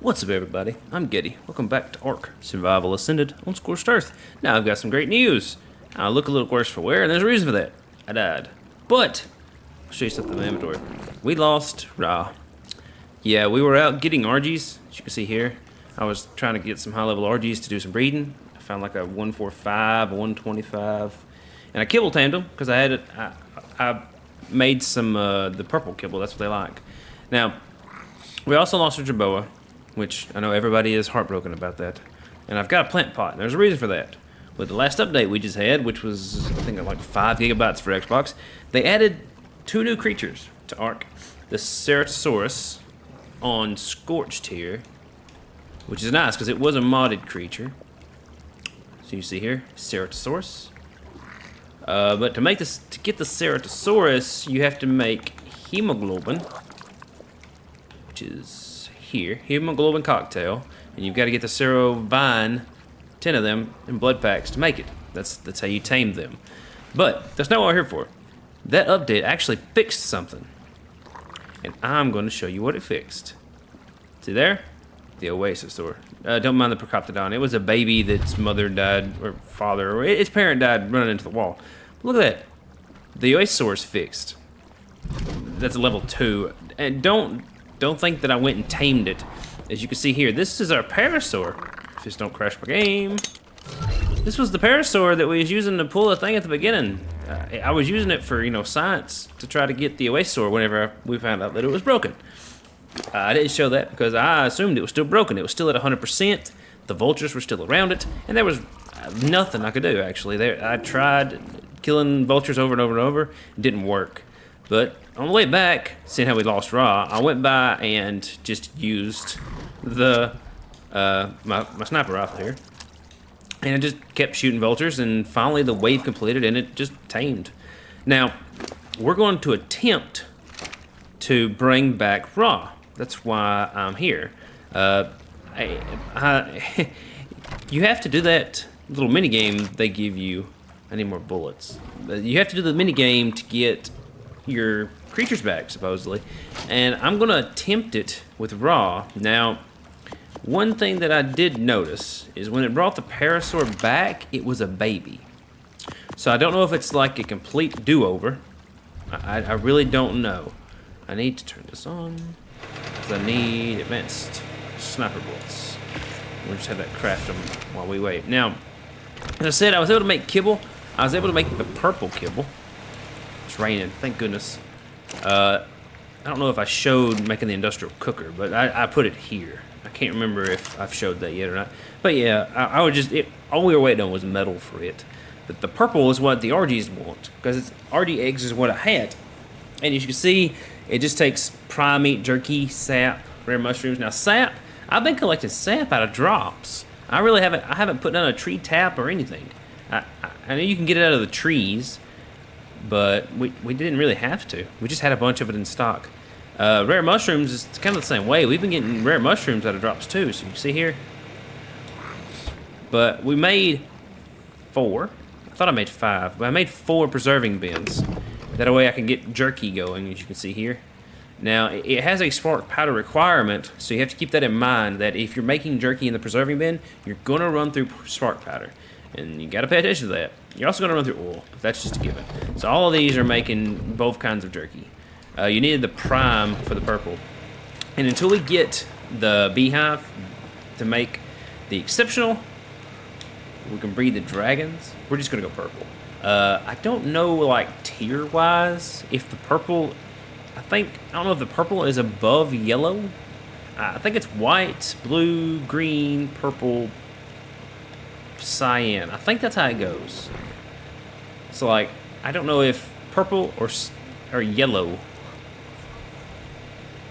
What's up, everybody? I'm Getty. Welcome back to Ark Survival Ascended on Scorched Earth. Now I've got some great news. I look a little worse for wear, and there's a reason for that. I died. But I'll show you something in the inventory. We lost Ra. Yeah, we were out getting RGs, as you can see here. I was trying to get some high-level RGs to do some breeding. I found like a 145, a 125, and I kibble tamed them because I had it. I made some the purple kibble. That's what they like. Now we also lost our Jerboa, which I know everybody is heartbroken about that. And I've got a plant pot, and there's a reason for that. With the last update we just had, which was, I think, like 5 gigabytes for Xbox, they added 2 new creatures to Ark. The Ceratosaurus on Scorched here, which is nice, because it was a modded creature. So you see here, Ceratosaurus. But to get the Ceratosaurus, you have to make hemoglobin, which is here, hemoglobin cocktail, and you've got to get the Cero Vine, 10 of them, in blood packs to make it. That's how you tame them. But that's not what we're here for. That update actually fixed something, and I'm going to show you what it fixed. See there? The Oasisaur. Don't mind the Procoptodon. It was a baby that's mother died, or father, or its parent died running into the wall. But look at that. The Oasisaur is fixed. That's a level 2. And don't think that I went and tamed it. As you can see here, this is our Parasaur. Just don't crash my game. This was the Parasaur that we was using to pull the thing at the beginning. I was using it for, science to try to get the Oasisaur whenever we found out that it was broken. I didn't show that because I assumed it was still broken. It was still at 100%. The vultures were still around it, and there was nothing I could do, actually. I tried killing vultures over and over and over. It didn't work. But on the way back, seeing how we lost Ra, I went by and just used the my sniper rifle here, and I just kept shooting vultures, and finally the wave completed and it just tamed. Now we're going to attempt to bring back Ra. That's why I'm here. You have to do that little mini game they give you. I need more bullets. You have to do the mini game to get your creatures back, supposedly, and I'm gonna attempt it with Ra. Now, one thing that I did notice is when it brought the Parasaur back, it was a baby. So I don't know if it's like a complete do-over. I really don't know. I need to turn this on because I need advanced sniper bullets. We'll just have that craft them while we wait. Now, as I said, I was able to make kibble. I was able to make the purple kibble. It's raining, thank goodness. I don't know if I showed making the industrial cooker, but I put it here. I can't remember if I've showed that yet or not. But yeah, I would just, all we were waiting on was metal for it. But the purple is what the RGs want, because RG eggs is what I had. And as you can see, it just takes prime meat, jerky, sap, rare mushrooms. Now sap, I've been collecting sap out of drops. I haven't put down a tree tap or anything. I know you can get it out of the trees, but we didn't really have to. We just had a bunch of it in stock. Rare mushrooms is kind of the same way. We've been getting rare mushrooms out of drops too, so you can see here. But we made 4. I thought I made 5, but I made 4 preserving bins. That way I can get jerky going, as you can see here. Now, it has a spark powder requirement, so you have to keep that in mind, that if you're making jerky in the preserving bin, you're going to run through spark powder. And you got to pay attention to that. You're also going to run through oil, but that's just a given. So all of these are making both kinds of jerky. You needed the prime for the purple. And until we get the beehive to make the exceptional, we can breed the dragons, we're just going to go purple. I don't know, like, tier-wise, if the purple, I don't know if the purple is above yellow. I think it's white, blue, green, purple, cyan. I think that's how it goes. So, like, I don't know if purple or yellow.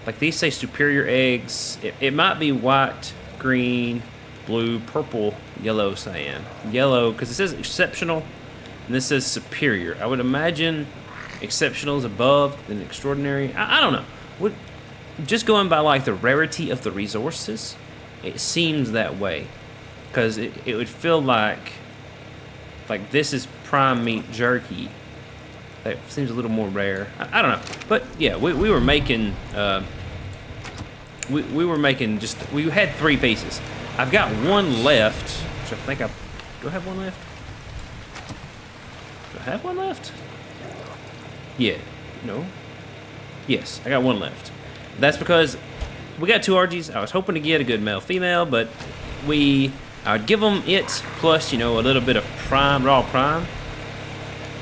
Like, these say superior eggs. It might be white, green, blue, purple, yellow, cyan. Yellow, because it says exceptional, and this says superior. I would imagine exceptional is above, then extraordinary. I don't know. Just going by, like, the rarity of the resources, it seems that way. Because it would feel like this is prime meat jerky. That seems a little more rare. I don't know. But yeah, we were making we were making we had 3 pieces. I've got 1 left, which I think do I have 1 left? Do I have 1 left? Yeah. No. Yes, I got 1 left. That's because we got 2 RGs. I was hoping to get a good male-female, but I would give them it plus, you know, a little bit of raw prime.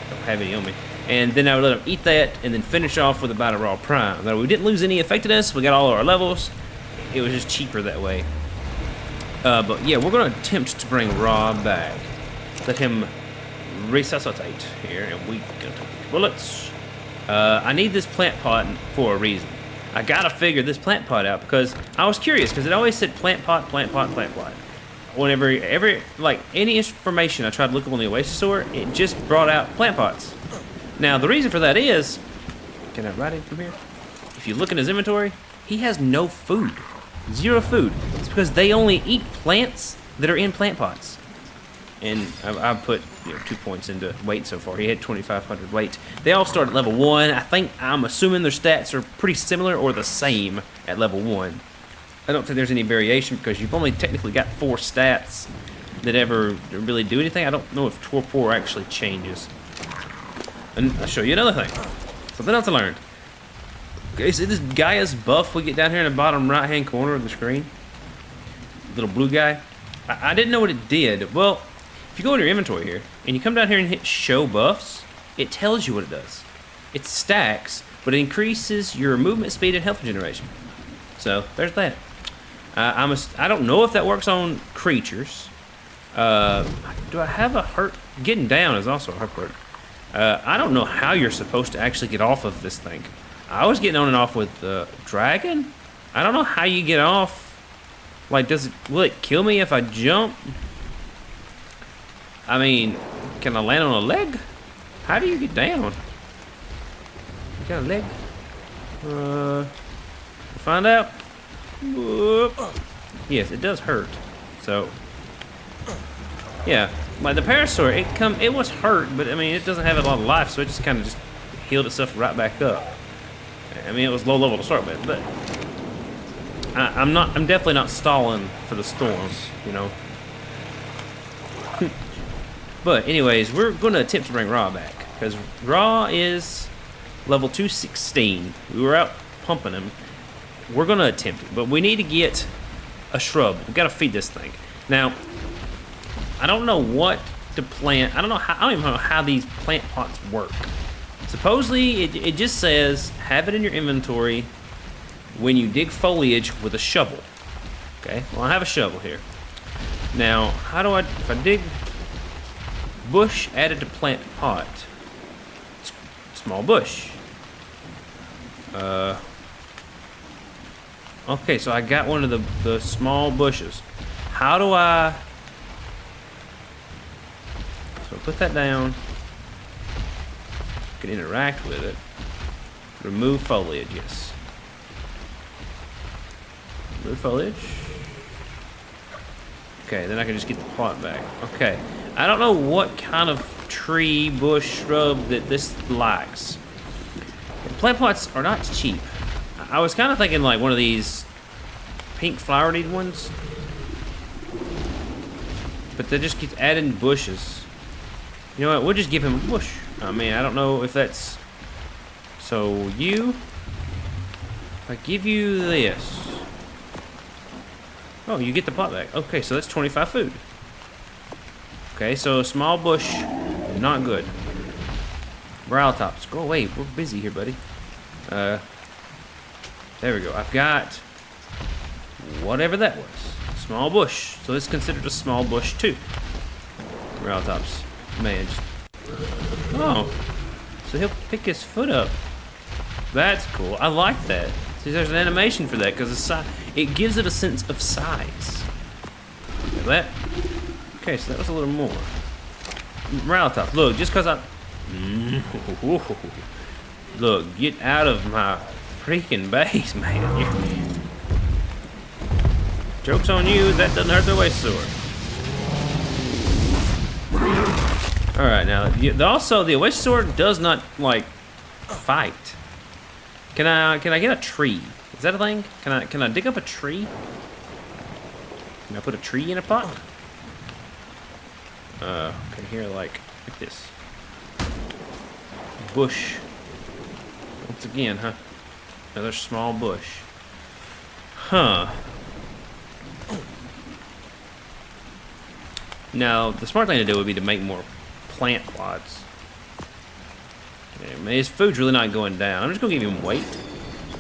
Don't have any on me. And then I would let them eat that and then finish off with about a raw prime. Now, we didn't lose any effectiveness. We got all of our levels. It was just cheaper that way. But yeah, we're going to attempt to bring Raw back. Let him resuscitate here, and we can take the bullets. I need this plant pot for a reason. I gotta figure this plant pot out because I was curious because it always said plant pot, plant pot, plant pot. Whenever any information I tried to look up on the Oasisaur, it just brought out plant pots. Now the reason for that is, can I write it from here? If you look in his inventory, he has no food, 0 food. It's because they only eat plants that are in plant pots. And I've put 2 points into weight so far. He had 2,500 weight. They all start at level 1. I'm assuming their stats are pretty similar or the same at level 1. I don't think there's any variation because you've only technically got 4 stats that ever really do anything. I don't know if torpor actually changes. And I'll show you another thing. Something else I learned. Okay, see this Gaia's buff we get down here in the bottom right-hand corner of the screen? Little blue guy. I didn't know what it did. Well, if you go into your inventory here, and you come down here and hit show buffs, it tells you what it does. It stacks, but it increases your movement speed and health regeneration. So, there's that. I don't know if that works on creatures. Do I have a hurt? Getting down is also a hurt. I don't know how you're supposed to actually get off of this thing. I was getting on and off with the dragon. I don't know how you get off. Like, will it kill me if I jump? I mean, can I land on a leg? How do you get down? You got a leg? Find out. Whoop. Yes, it does hurt. So, yeah, like the Parasaur, it was hurt, but I mean, it doesn't have a lot of life, so it just kind of just healed itself right back up. I mean, it was low level to start with, but I'm definitely not stalling for the storm, you know. But anyways, we're going to attempt to bring Raw back because Raw is level 216. We were out pumping him. We're going to attempt it, but we need to get a shrub. We got to feed this thing. Now, I don't know what to plant. I don't even know how these plant pots work. Supposedly, it just says have it in your inventory when you dig foliage with a shovel. Okay, well I have a shovel here. Now, if I dig bush added to plant pot, small bush. Okay, so I got one of the small bushes. How do I? So put that down. Can interact with it. Remove foliage, yes. Remove foliage. Okay, then I can just get the pot back. Okay, I don't know what kind of tree, bush, shrub that this likes. Plant pots are not cheap. I was kind of thinking like one of these pink flowered ones. But they just keep adding bushes. You know what, we'll just give him a bush. I mean, I don't know if that's... So, if I give you this... Oh, you get the pot back. Okay, so that's 25 food. Okay, so a small bush, not good. Brow tops, go away. We're busy here, buddy. There we go. I've got whatever that was. Small bush. So it's considered a small bush too. Brow tops. Man, oh, so he'll pick his foot up. That's cool. I like that. See, there's an animation for that because it gives it a sense of size. Like that. Okay, so that was a little more. Morale top. Look, just because look, get out of my freaking base, man. Joke's on you. That doesn't hurt the Oasisaur. Alright, now, also, the Oasisaur does not, like, fight. Can I get a tree? Is that a thing? Can I dig up a tree? Can I put a tree in a pot? Okay, here, like this. Bush. Once again, huh? Another small bush. Huh. Now, the smart thing to do would be to make more plant pods. Yeah, his food's really not going down. I'm just gonna give him weight,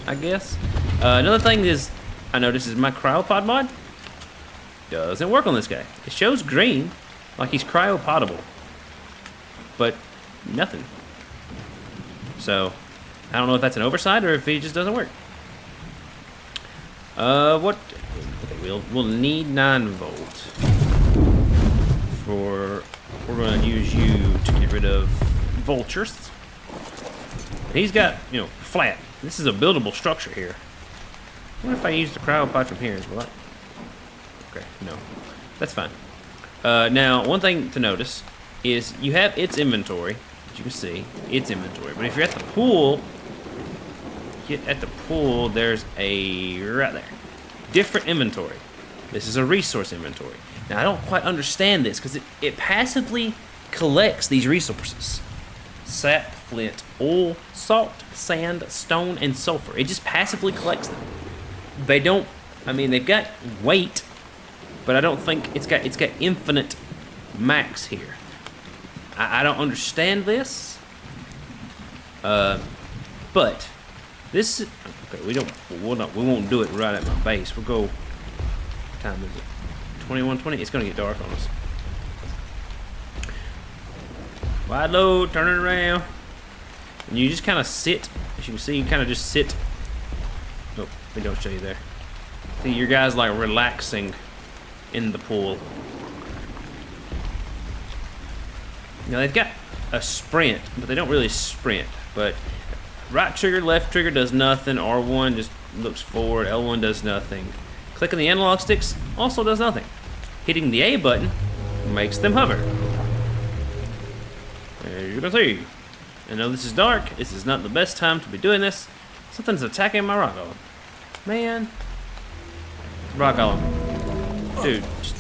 I guess. Another thing is, I noticed is my cryopod mod doesn't work on this guy. It shows green, like he's cryopodable, but nothing. So, I don't know if that's an oversight or if he just doesn't work. What? Okay, we'll need 9 volts. We're gonna use you to get rid of vultures. He's got, you know, flat. This is a buildable structure here. What if I use the cryopod from here? Will that? Okay, no, that's fine. Now, one thing to notice is you have its inventory. As you can see, its inventory. But if you're at the pool, there's a right there, different inventory. This is a resource inventory. Now, I don't quite understand this because it passively collects these resources: sap, flint, oil, salt, sand, stone, and sulfur. It just passively collects them. They don't. I mean, they've got weight, but I don't think it's got infinite max here. I don't understand this. But this is okay. We won't do it right at my base. We'll go. What time is it? 21:20. It's gonna get dark on us. Wide load, turn it around, and you just kind of sit. As you can see, you kind of just sit. Oh, we don't show you there. See, your guys like relaxing in the pool. Now they've got a sprint, but they don't really sprint. But right trigger, left trigger does nothing. R1 just looks forward. L1 does nothing. Clicking the analog sticks also does nothing. Hitting the A button makes them hover. As you can see. I know this is dark. This is not the best time to be doing this. Something's attacking my rock golem. Man. Rock golem. Dude, it's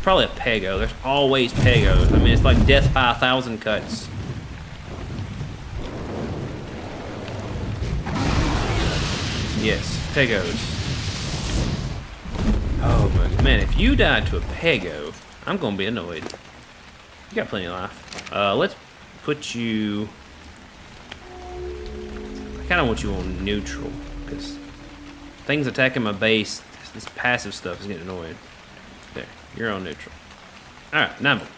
probably a pego. There's always pegos. I mean, it's like death by 1,000 cuts. Yes, pegos. Oh my man, if you die to a pego, I'm gonna be annoyed. You got plenty of life. Let's put you. I kind of want you on neutral because things attacking my base. This passive stuff is getting annoying. There, you're on neutral. All right, 9 volt.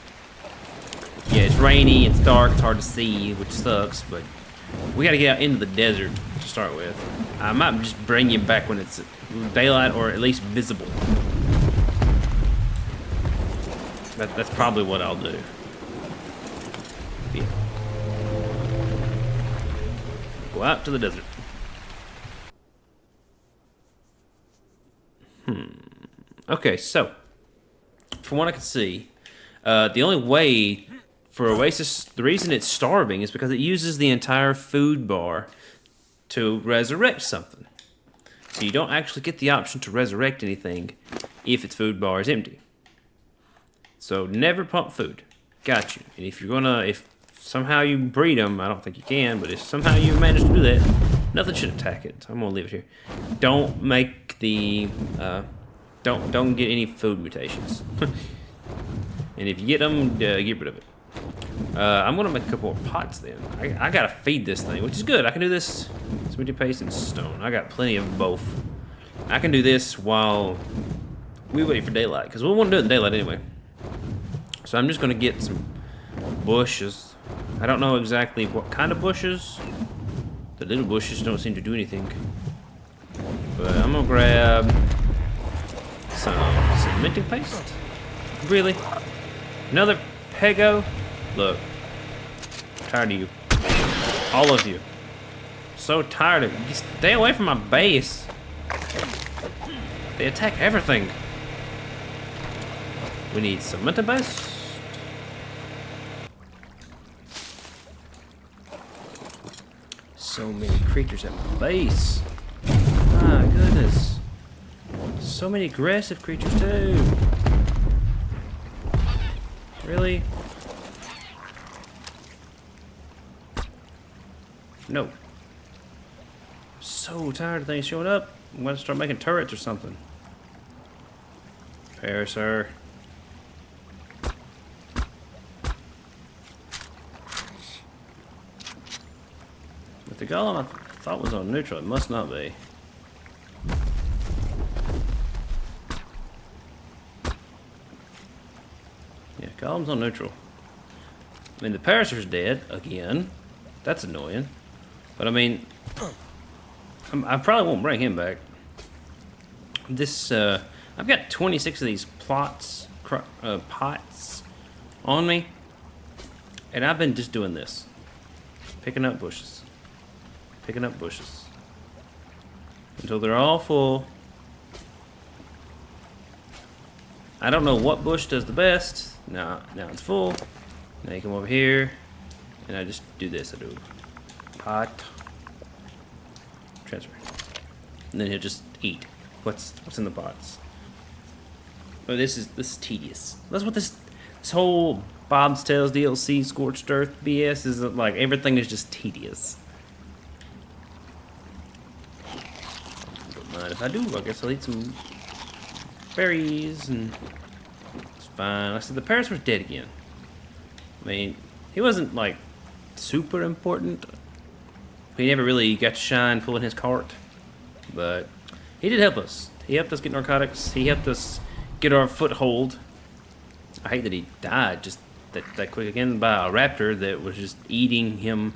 Yeah, it's rainy, it's dark, it's hard to see, which sucks, but we gotta get out into the desert to start with. I might just bring you back when it's daylight or at least visible. That's probably what I'll do. Yeah. Go out to the desert. Okay, so from what I can see, the only way for Oasis, the reason it's starving is because it uses the entire food bar to resurrect something. So you don't actually get the option to resurrect anything if its food bar is empty. So never pump food. Got you. And if somehow you breed them, I don't think you can, but if somehow you manage to do that, nothing should attack it. So I'm gonna leave it here. Don't make the, don't get any food mutations. And if you get them, get rid of it. I'm gonna make a couple more pots then. I gotta feed this thing, which is good. I can do this. Cemented paste and stone. I got plenty of both. I can do this while we wait for daylight, because we won't do it in daylight anyway. So I'm just gonna get some bushes. I don't know exactly what kind of bushes. The little bushes don't seem to do anything. But I'm gonna grab some cementing paste. Really? Another pego? Look. I'm tired of you. All of you. So tired of you. Just stay away from my base. They attack everything. We need cementing paste. So many creatures at my base. my goodness. So many aggressive creatures too. Really? No. I'm so tired of things showing up. I'm gonna start making turrets or something. Oasisaur. But the golem I thought was on neutral. It must not be. Yeah, golem's on neutral. I mean, the Oasisaur's dead again. That's annoying. But I mean, I probably won't bring him back. This, I've got 26 of these pots on me, and I've been just doing this, picking up bushes, until they're all full. I don't know what bush does the best. Now it's full. Now you come over here, and I just do this. I do pot, transfer, and then he'll just eat what's in the pots. Oh, this is tedious. That's what this whole Bob's Tales DLC Scorched Earth BS is like. Everything is just tedious. Don't mind if I do. I guess I'll eat some berries and it's fine. I said the Oasisaur's dead again. I mean, he wasn't like super important. He never really got to shine pulling his cart, but he did help us. He helped us get narcotics. He helped us get our foothold. I hate that he died just that quick again by a raptor that was just eating him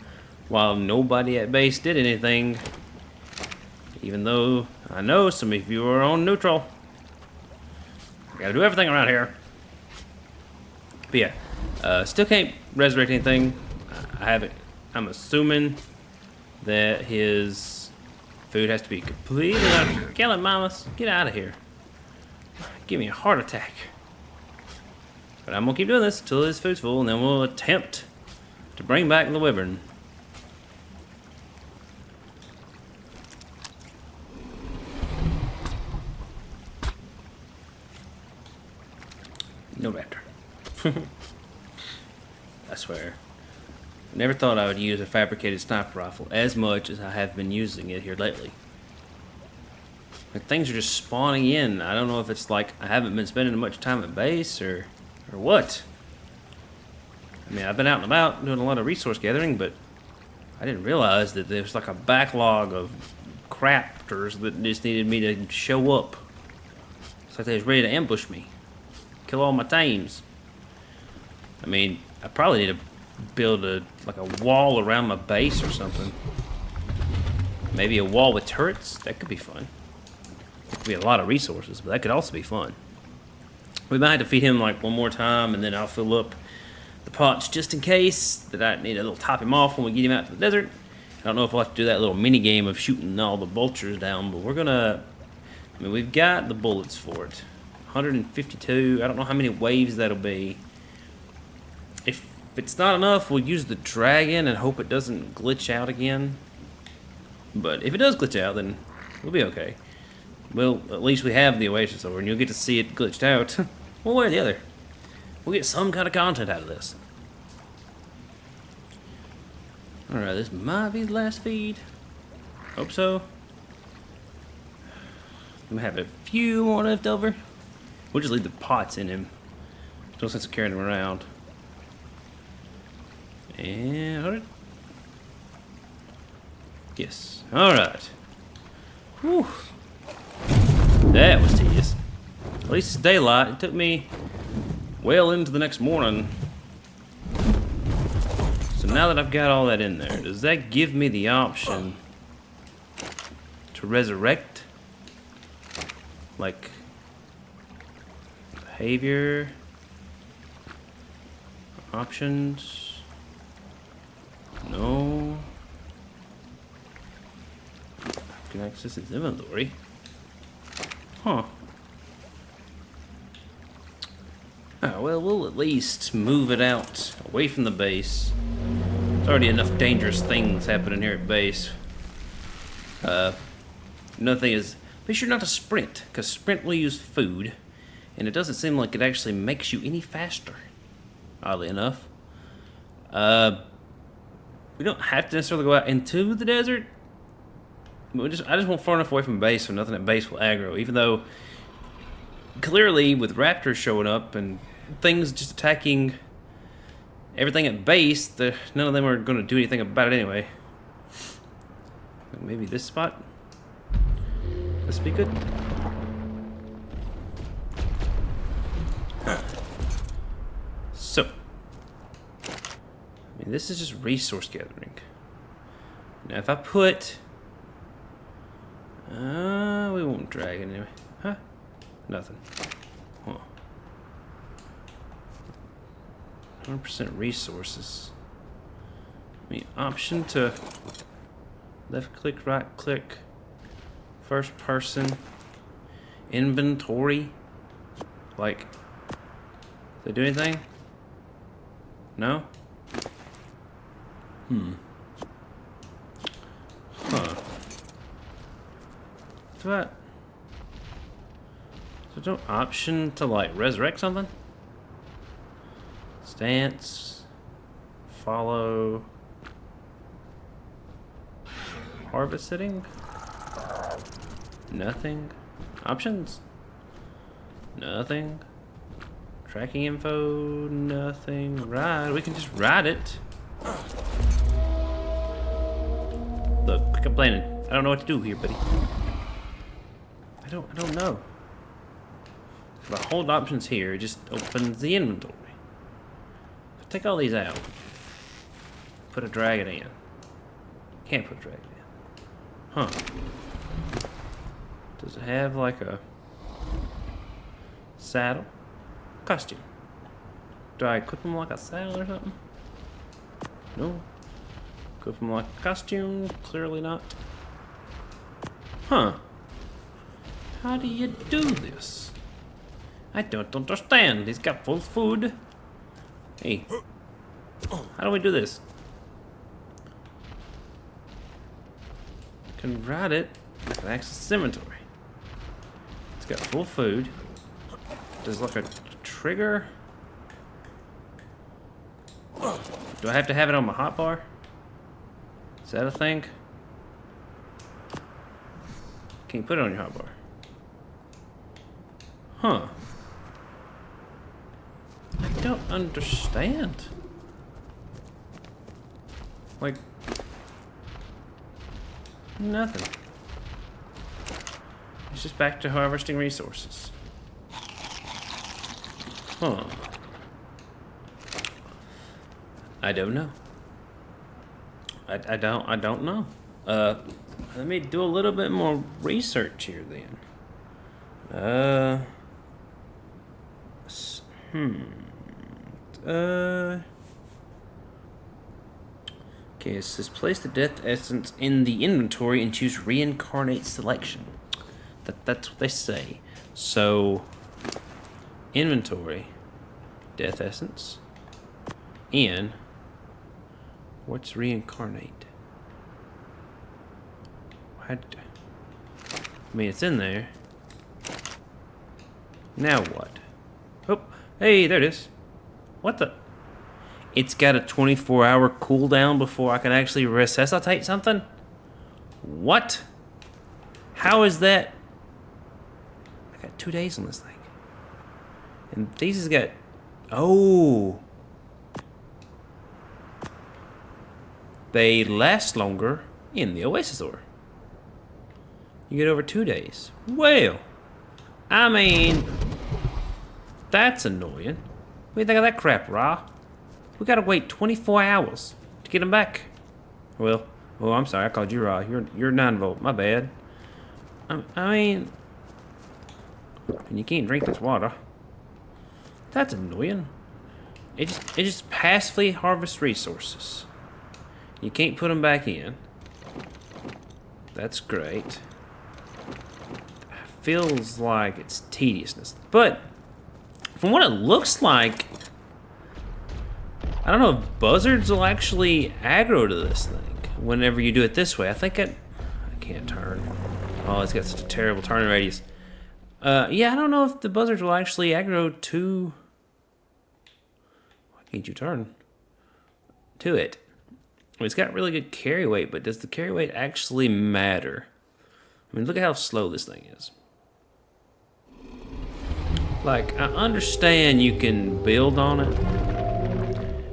while nobody at base did anything. Even though I know some of you are on neutral. I gotta do everything around here. But yeah, still can't resurrect anything. I haven't. I'm assuming that his food has to be completely out. Kill it, mamas. Get out of here. Give me a heart attack. But I'm gonna keep doing this until his food's full, and then we'll attempt to bring back the wyvern. No raptor. I swear. Never thought I would use a fabricated sniper rifle as much as I have been using it here lately. Like, things are just spawning in. I don't know if it's like I haven't been spending much time at base or what. I mean, I've been out and about doing a lot of resource gathering, but I didn't realize that there was like a backlog of crafters that just needed me to show up. It's like they was ready to ambush me. Kill all my tames. I mean, I probably need to build a wall around my base or something. Maybe a wall with turrets. That could be fun. It could be a lot of resources, but that could also be fun. We might have to feed him like one more time, and then I'll fill up the pots just in case that I need a little top him off when we get him out to the desert. I don't know if we'll have to do that little mini game of shooting all the vultures down, but we're gonna. I mean, we've got the bullets for it. 152. I don't know how many waves that'll be. If it's not enough, we'll use the dragon and hope it doesn't glitch out again. But if it does glitch out, then we'll be okay. Well, at least we have the Oasisaur, and you'll get to see it glitched out. One way or the other. We'll get some kind of content out of this. Alright, this might be the last feed. Hope so. I'm gonna have a few more left over. We'll just leave the pots in him. There's no sense of carrying him around. And 100. Yes. Alright. Whew. That was tedious. At least it's daylight. It took me well into the next morning. So now that I've got all that in there, does that give me the option to resurrect? Like behavior options? No. I can access its inventory. Huh. Oh, well, we'll at least move it out away from the base. There's already enough dangerous things happening here at base. Another thing is, be sure not to sprint, because sprint will use food, and it doesn't seem like it actually makes you any faster, oddly enough. We don't have to necessarily go out into the desert. I just want far enough away from base so nothing at base will aggro, even though clearly with raptors showing up and things just attacking everything at base, none of them are going to do anything about it anyway. Maybe this spot? This be good? So, I mean, this is just resource gathering. Now, if I put, we won't drag it anyway. Huh? Nothing. Huh. 100% resources. I mean, option to left click, right click, first person, inventory. Like, they do anything? No? Huh. So no option to like resurrect something? Stance, follow, harvest sitting? Nothing. Options? Nothing. Tracking info? Nothing. Ride. We can just ride it. Look, quit complaining. I don't know what to do here, buddy. I don't know. If I hold options here, it just opens the inventory. If I take all these out, put a dragon in. Can't put a dragon in. Huh. Does it have like a saddle? Costume. Do I equip them like a saddle or something? No. Equip them like a costume? Clearly not. Huh. How do you do this? I don't understand. He's got full food. Hey. How do we do this? Can ride it. I can access inventory. It's got full food. There's like a trigger. Do I have to have it on my hotbar? Is that a thing? Can you put it on your hotbar? Huh. I don't understand. Like, nothing. It's just back to harvesting resources. Huh. I don't know. I don't know. Let me do a little bit more research here then. Okay, it says place the death essence in the inventory and choose reincarnate selection. That's what they say. So, inventory, death essence, in, what's reincarnate? I mean, it's in there. Now what? Oh, hey, there it is. What the? It's got a 24-hour cooldown before I can actually resuscitate something? What? How is that? I got 2 days on this thing. And these has got... Oh. They last longer in the Oasisaur. You get over 2 days. Well, I mean, that's annoying. What do you think of that crap, Ra? We gotta wait 24 hours to get them back. Well, oh, I'm sorry, I called you Ra. You're 9-volt. My bad. I mean, and you can't drink this water. That's annoying. It just passively harvests resources. You can't put them back in. That's great. Feels like it's tediousness, but from what it looks like, I don't know if buzzards will actually aggro to this thing whenever you do it this way. I think I can't turn. Oh, it's got such a terrible turning radius. Yeah, I don't know if the buzzards will actually aggro to... Why can't you turn? To it. I mean, it's got really good carry weight, but does the carry weight actually matter? I mean, look at how slow this thing is. Like, I understand you can build on it,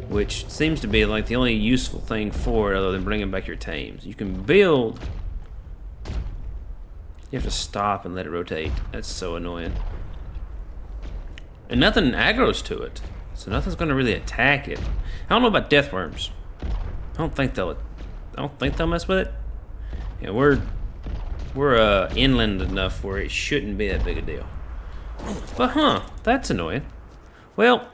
which seems to be like the only useful thing for it other than bringing back your tames. You can build. You have to stop and let it rotate. That's so annoying. And nothing aggroes to it, so nothing's going to really attack it. I don't know about deathworms. I don't think they'll mess with it. Yeah, we're inland enough where it shouldn't be that big a deal. But that's annoying. Well,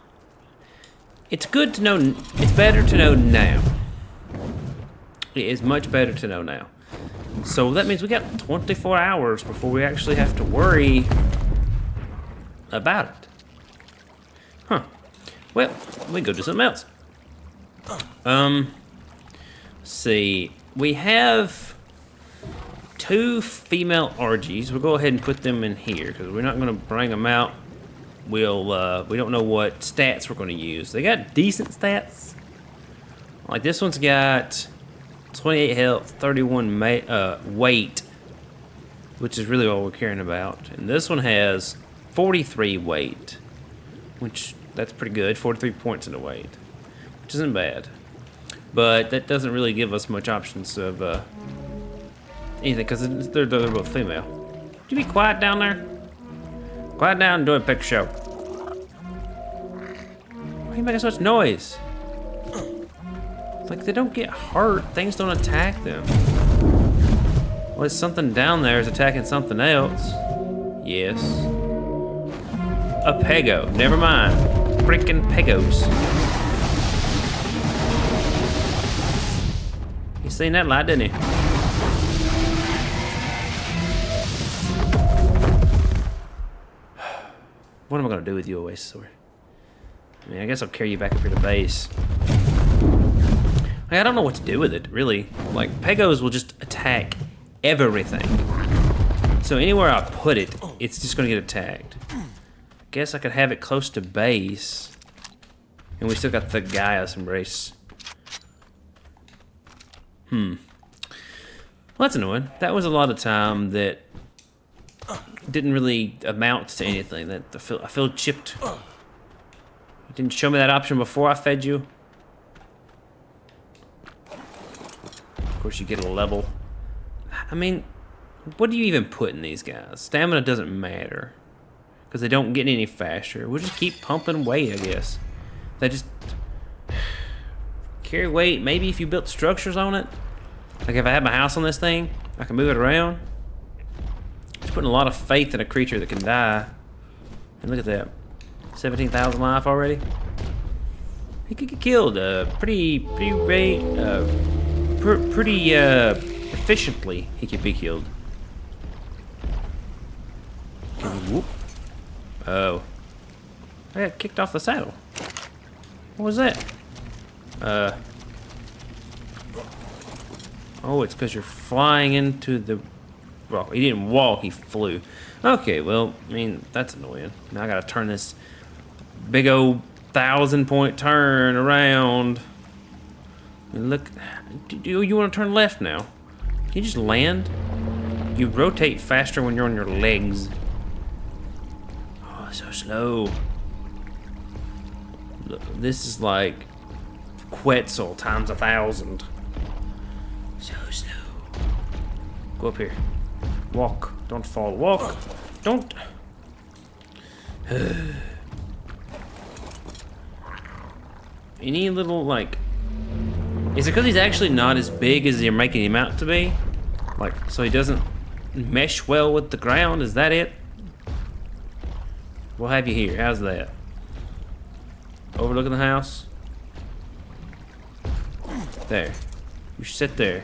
it's good to know. It's better to know now. It is much better to know now. So that means we got 24 hours before we actually have to worry about it. Huh. Well, we go do something else. Let's see. We have 2 female RGs. We'll go ahead and put them in here because we're not going to bring them out. We don't know what stats we're going to use. They got decent stats. Like this one's got 28 health, 31 weight, which is really all we're caring about. And this one has 43 weight, which that's pretty good. 43 points in the weight, which isn't bad. But that doesn't really give us much options of anything because they're both female. Would you be quiet down there? Quiet down and do a picture show. Why are you making so much noise? It's like they don't get hurt. Things don't attack them. Well, there's something down there is attacking something else. Yes. A pego. Never mind. Freaking pegos. You seen that light, didn't you? What am I gonna do with you, Oasisaur? I mean, I guess I'll carry you back up here to base. I don't know what to do with it, really. Like, pegos will just attack everything. So anywhere I put it, it's just gonna get attacked. Guess I could have it close to base. And we still got the Gaia's Embrace. Well, that's annoying. That was a lot of time that didn't really amount to anything. That I feel chipped. You didn't show me that option before I fed you. Of course, you get a level. I mean, what do you even put in these guys? Stamina doesn't matter because they don't get any faster. We'll just keep pumping weight, I guess. They just carry weight. Maybe if you built structures on it, like if I had my house on this thing, I can move it around. Just putting a lot of faith in a creature that can die. And look at that, 17,000 life already. He could get killed pretty efficiently. He could be killed. Whoop. Oh, I got kicked off the saddle. What was that? Oh, it's because you're flying into the... Well, he didn't walk, he flew. Okay, well, I mean, that's annoying. Now I gotta turn this big old 1,000-point turn around. And look, do you want to turn left now? Can you just land? You rotate faster when you're on your legs. Oh, so slow. Look, this is like Quetzal times 1,000. So slow. Go up here. Walk. Don't fall. Walk. Don't. Any little, like... Is it because he's actually not as big as you're making him out to be? Like, so he doesn't mesh well with the ground? Is that it? We'll have you here. How's that? Overlooking the house? There. You sit there.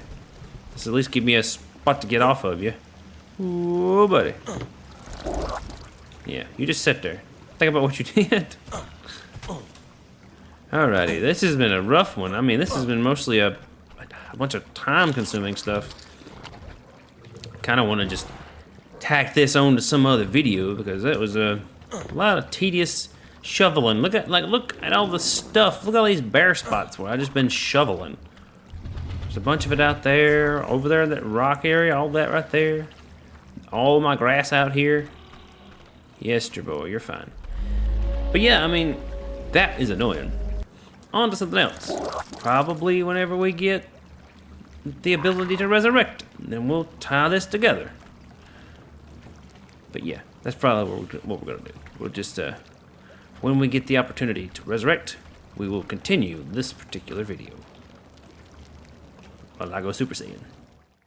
This at least give me a spot to get off of you. Ooh, buddy. Yeah, you just sit there. Think about what you did. Alrighty, this has been a rough one. I mean, this has been mostly a bunch of time-consuming stuff. Kind of want to just tack this on to some other video because that was a lot of tedious shoveling. Look at all the stuff. Look at all these bare spots where I just been shoveling. There's a bunch of it out there, over there in that rock area, all that right there. All my grass out here. Yes, dear boy, you're fine. But yeah, I mean, that is annoying. On to something else. Probably whenever we get the ability to resurrect, then we'll tie this together. But yeah, that's probably what we're gonna do. We'll just, when we get the opportunity to resurrect, we will continue this particular video. While I go Super Saiyan.